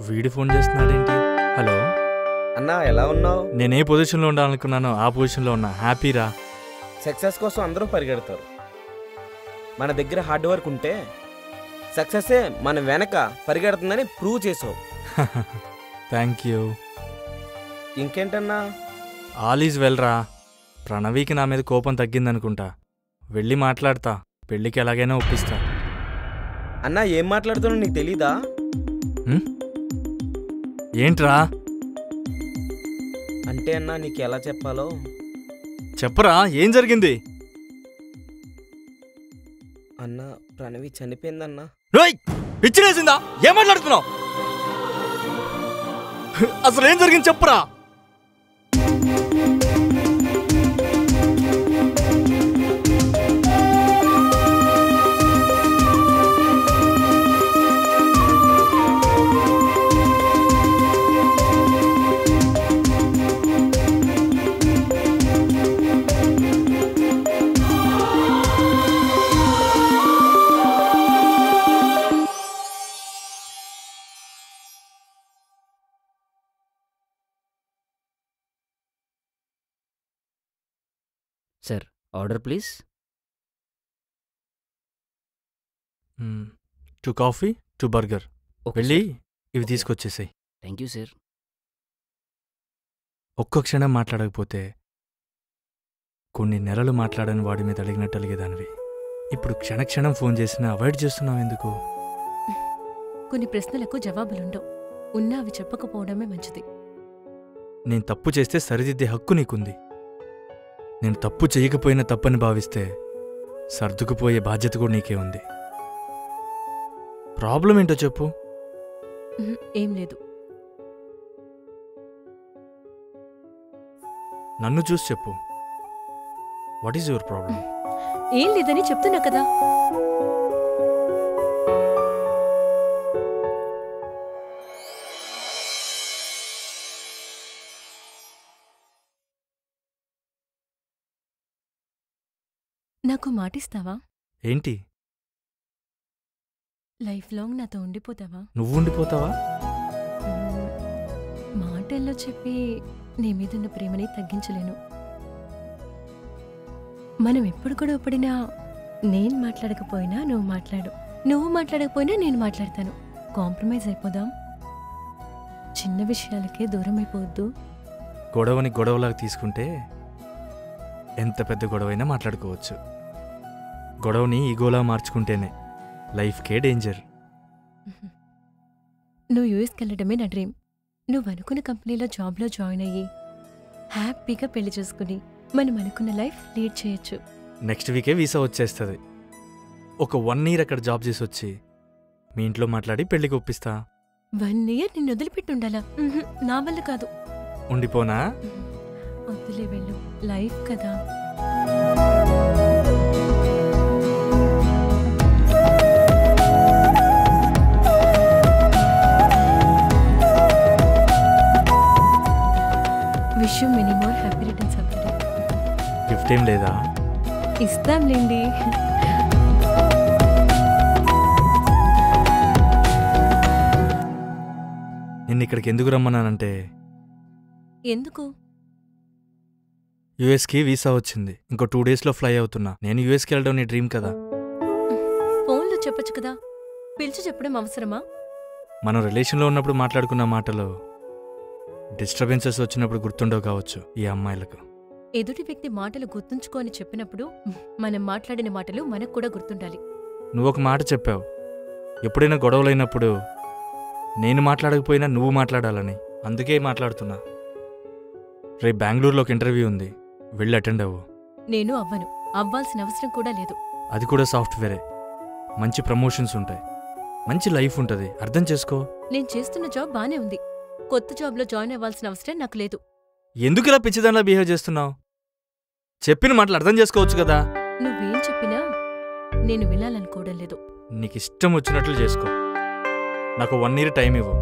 వీడి phone చేస్తున్నాడేంటి? Hello అన్నా, ఎలా ఉన్నావు? నేనే పొజిషన్లో ఉండాలనుకున్నానో ఆ పొజిషన్లో ఉన్నా. హ్యాపీరా. సక్సెస్ కోసం అందరూ పరిగెడతారు. మన దగ్గర హార్డ్ వర్క్ ఉంటే సక్సెసే మన వెనక పరిగెడుతుందని ప్రూవ్ చేసావు. Thank you. ఇంకేంటన్నా? ఆల్ ఈజ్ వెల్ రా. ప్రణవికి నా మీద కోపం తగ్గిందనుకుంటా. వెళ్ళి మాట్లాడతా. పెళ్ళికి ఎలాగైనా ఒప్పిస్తా. అన్నా, ఏం మాట్లాడుతున్నావు నీకు తెలీదా? ఏంట్రా? అంటే అన్నా, నీకు ఎలా చెప్పాలో చెప్పరా, ఏం జరిగింది? అన్నా, ప్రణవి చనిపోయిందన్నా. పిచ్చిలేసిందా? ఏం మాట్లాడుతున్నావు? అసలు ఏం జరిగింది చెప్పురా. Sir, order please. 2 coffee 2 burger. వెళ్ళి ఇవి తీసుకొచ్చేసాయి. Thank you sir. ఒక్క క్షణం మాట్లాడకపోతే కొన్ని నెలలు మాట్లాడని వాడి మీద అడిగినట్టు అలిగేదానివి. ఇప్పుడు క్షణక్షణం ఫోన్ చేసినా అవాయిడ్ చేస్తున్నావు ఎందుకు? కొన్ని ప్రశ్నలకు జవాబులుండవు. ఉన్నా అవి చెప్పకపోవడమే మంచిది. నేను తప్పు చేస్తే సరిదిద్దే హక్కు నీకుంది. నేను తప్పు చేయకపోయినా తప్పని భావిస్తే సర్దుకుపోయే బాధ్యత కూడా నీకే ఉంది. ప్రాబ్లం ఏంటో చెప్పు. ఏం లేదు. నన్ను చూసి చెప్పు. What is your problem? ఏం లేదని చెప్తున్నా కదా. నాకు మాటిస్తావా? ఏంటి? లైఫ్ లాంగ్ నాతో ఉండిపోతావా? నువ్వు ఉండిపోతావా? మాటల్లో చెప్పి నీ మీదున్న ప్రేమని తగ్గించలేను. మనం ఎప్పుడు కూడా ఒప్పడినా నేను మాట్లాడకపోయినా నువ్వు మాట్లాడు, నువ్వు మాట్లాడకపోయినా నేను మాట్లాడతాను. కాంప్రమైజ్ అయిపోదాం. చిన్న విషయాలకే దూరం అయిపోవద్దు. గొడవని గొడవలాగా తీసుకుంటే ఎంత పెద్ద గొడవైనా మాట్లాడుకోవచ్చు. గొడవని ఈగోలా మార్చుకుంటేనే లైఫ్కే డేంజర్. నువ్వు యూఎస్కి వెళ్ళడమే నా డ్రీమ్. నువ్వు అనుకున్న కంపెనీలో జాబ్లో జాయిన్ అయ్యి హ్యాపీగా పెళ్లి చేసుకుని మనం అనుకున్న లైఫ్ లీడ్ చేయొచ్చు. నెక్స్ట్ వీకే వీసా వచ్చేస్తుంది. ఒక 1 year అక్కడ జాబ్ చేసి వచ్చి మీ ఇంట్లో మాట్లాడి పెళ్లికి ఒప్పిస్తా. 1 year నిన్ను వదిలిపెట్టి ఉండాలా? నా వల్ల కాదు. ఉండిపోనా? వద్దులే, వెళ్ళు. లైఫ్ కదా. Wish you many more happy returns of the day. Gift ఏం లేదా? ఇస్తాంలేండి. నిన్ను ఇక్కడికి ఎందుకు రమ్మన్నానంటే, ఎందుకు? యూఎస్కి వీసా వచ్చింది. ఇంకో 2 daysలో ఫ్లై అవుతున్నా. నేను యూఎస్కి వెళ్ళడం నీ డ్రీమ్ కదా. ఫోన్లో చెప్పొచ్చు కదా. పిలిచి చెప్పడం అవసరమా? మనం రిలేషన్లో ఉన్నప్పుడు మాట్లాడుకున్న మాటలు డిస్టర్బెన్సెస్ వచ్చినప్పుడు గుర్తుండవు కావచ్చు ఈ అమ్మాయిలకు. ఎదుటి వ్యక్తి మాటలు గుర్తుంచుకో అని చెప్పినప్పుడు మనం మాట్లాడిన మాటలు మనకు కూడా గుర్తుండాలి. నువ్వొక మాట చెప్పావు, ఎప్పుడైనా గొడవలైనప్పుడు నేను మాట్లాడకపోయినా నువ్వు మాట్లాడాలని. అందుకే మాట్లాడుతున్నా. రేపు బెంగళూరులో ఒక ఇంటర్వ్యూ ఉంది, వెళ్ళి అటెండ్ అవ్వు. నేను అవ్వను. అవ్వాల్సిన అవసరం కూడా లేదు. అది కూడా సాఫ్ట్వేరే. మంచి ప్రమోషన్స్ ఉంటాయి, మంచి లైఫ్ ఉంటుంది. అర్థం చేసుకో. నేను చేస్తున్న జాబ్ బానే ఉంది. కొత్త జాబ్లో జాయిన్ అవ్వాల్సిన అవసరం నాకు లేదు. ఎందుకు ఇలా పిచ్చిదానిలా బిహేవ్ చేస్తున్నావు? చెప్పిన మాటలు అర్థం చేసుకోవచ్చు కదా. నువ్వేం చెప్పినా నేను వినాలనుకోవడం లేదు. నీకు ఇష్టం వచ్చినట్లు చేసుకో. నాకు 1 year టైం ఇవ్వు.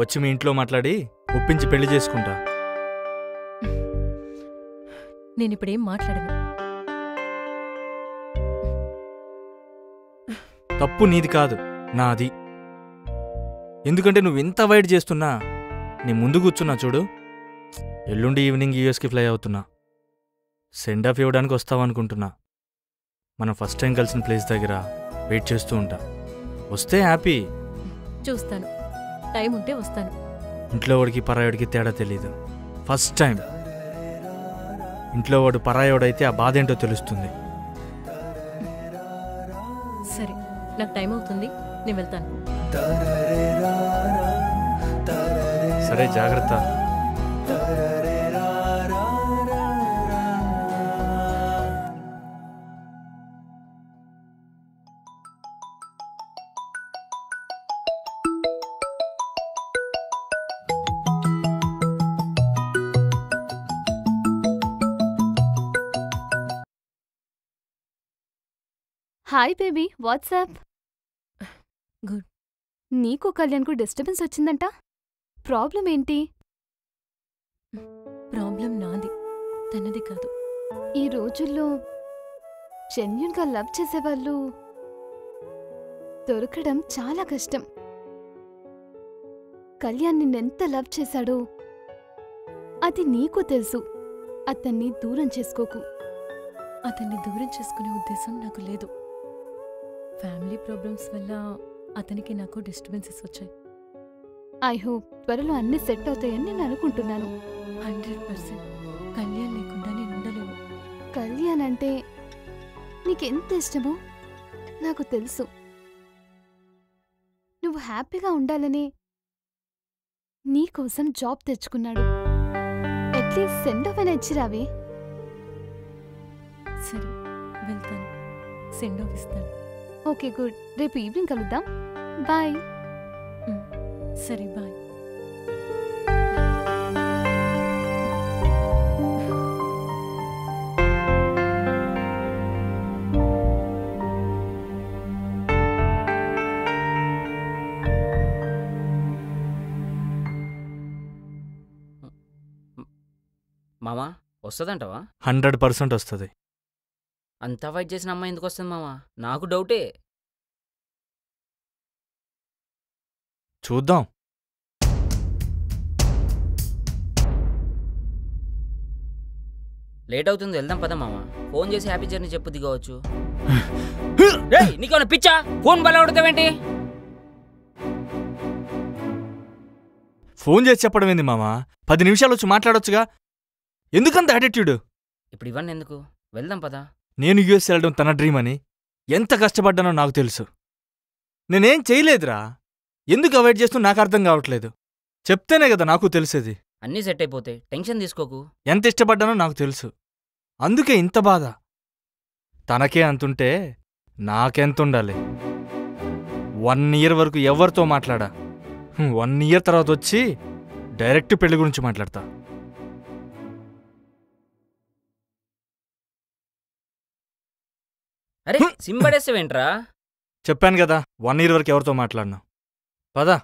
వచ్చి మీ ఇంట్లో మాట్లాడి ఒప్పించి పెళ్లి చేసుకుంటా. నేనిప్పుడేం మాట్లాడను. తప్పు నీది కాదు, నాది. ఎందుకంటే నువ్వు ఎంత అవాయిడ్ చేస్తున్నా నీ ముందు కూర్చున్నా చూడు. ఎల్లుండి ఈవినింగ్ యూఎస్కి ఫ్లై అవుతున్నా. సెండ్ ఆఫ్ ఇవ్వడానికి వస్తావనుకుంటున్నా. మనం ఫస్ట్ టైం కలిసిన ప్లేస్ దగ్గర వెయిట్ చేస్తూ ఉంటా. వస్తే హ్యాపీ. చూస్తాను, టైం ఉంటే వస్తాను. ఇంట్లో వాడికి పరాయోడికి తేడా తెలీదు. ఫస్ట్ టైం ఇంట్లో వాడు పరాయోడైతే ఆ బాధ ఏంటో తెలుస్తుంది. సరే, నాకు టైం అవుతుంది, నేను వెళ్తాను. సరే, జాగ్రత్త. Hi baby, WhatsApp? గుడ్. నీకు కళ్యాణ్కు డిస్టర్బెన్స్ వచ్చిందంట. ప్రాబ్లం ఏంటి? ప్రాబ్లం నాది, తనది కాదు. ఈ రోజుల్లో జెన్యూన్గా లవ్ చేసేవాళ్ళు దొరకడం చాలా కష్టం. కళ్యాణ్ నిన్నెంత లవ్ చేశాడో అది నీకు తెలుసు. అతన్ని దూరం చేసుకోకు. అతన్ని దూరం చేసుకునే ఉద్దేశం నాకు లేదు. ఫ్యామిలీ ప్రాబ్లమ్స్ వల్ల అతనికి నాకు డిస్టర్బెన్సెస్ వచ్చాయి. ఐ హోప్ త్వరలో అన్ని సెట్ అవుతాయని నేను అనుకుంటున్నాను. 100% కళ్యాణ్ లేకుండా నేను ఉండలేను. కళ్యాణ్ అంటే నీకెంత ఇష్టమో నాకు తెలుసు. నువ్వు హ్యాపీగా ఉండాలని నీకోసం జాబ్ తెచ్చుకున్నాడు. అట్లీస్ట్ సెండ్ ఆఫ్ అయినా ఇచ్చిరావే. సరే, వెళ్తాను, సెండ్ ఆఫ్ ఇస్తాను. Okay, good. రేపు ఈవినింగ్ కలుద్దాం. బాయ్. సరే, బాయ్. మామా వస్తుందంటవా? 100% వస్తుంది. అంత అవాయిడ్ చేసిన అమ్మాయి ఎందుకు వస్తుంది మామా? నాకు డౌటే. చూద్దాం. లేట్ అవుతుంది, వెళ్దాం పద మామా. ఫోన్ చేసి హ్యాపీ జర్నీ చెప్పు, దిగవచ్చు. రేయ్, నీకేమైనా పిచ్చా? ఫోన్ బల కొడతావేంటి? ఫోన్ చేసి చెప్పడం ఏంది మామా? 10 నిమిషాలు వచ్చి మాట్లాడొచ్చుగా. ఎందుకంత యాటిట్యూడ్? ఇప్పుడు ఇవన్నీ ఎందుకు? వెళ్దాం పద. నేను యూఎస్ వెళ్ళడం తన డ్రీమ్ అని ఎంత కష్టపడ్డానో నాకు తెలుసు. నేనేం చేయలేదురా. ఎందుకు అవాయిడ్ చేస్తూ నాకు అర్థం కావట్లేదు. చెప్తేనే కదా నాకు తెలిసేది. అన్నీ సెట్ అయిపోతే టెన్షన్ తీసుకోకు. ఎంత ఇష్టపడ్డానో నాకు తెలుసు. అందుకే ఇంత బాధ. తనకే అంతుంటే నాకెంతుండాలి? 1 ఇయర్ వరకు ఎవరితో మాట్లాడా. 1 ఇయర్ తర్వాత వచ్చి డైరెక్ట్ పెళ్లి గురించి మాట్లాడతా. అరే సింబడేసేవేంట్రా? చెప్పాను కదా 1 ఇయర్ వరకు ఎవరితో మాట్లాడినా. పదా.